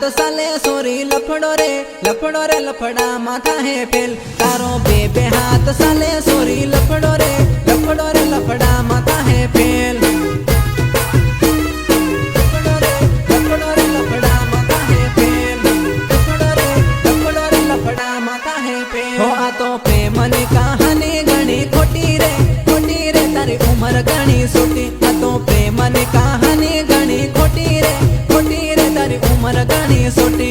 हाथ साले सोरी लफड़ो रे लफड़ा माथा है फेल तारो बे हाथ साले सोरी लफड़ो रे लफड़ा माथा है फेल लफड़ा माथा है फेल लफड़ा माथा है फेल हो आ तो प्रेमनी कहानी घणी खोटी रे तारी उम्र घणी सोटी आ तो प्रेमनी कहानी घणी खोटी रे तारी उम्र घणी सोटी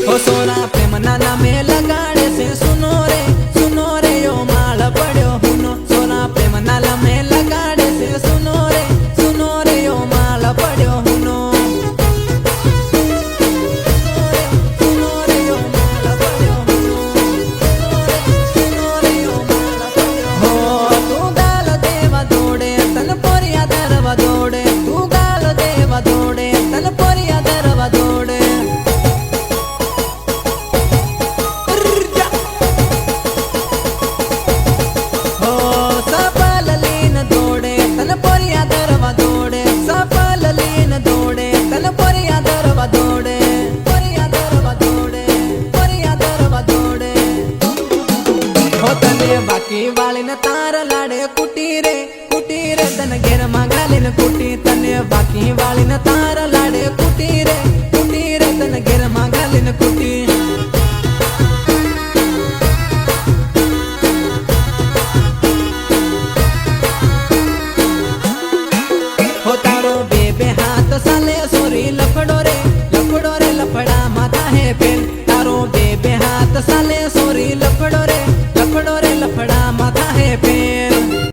हो सोना प्रेम नाना में लगाड़े से सुनो रे यो माल पड़ो हुनो सोना प्रेम नाला में लगाड़े से सुनो रे यो माल पड़ो हुनो बाकी वाली न तार लाड़े कुटी रे तन घेर में घाली न कुटी तने बाकी वाली न तार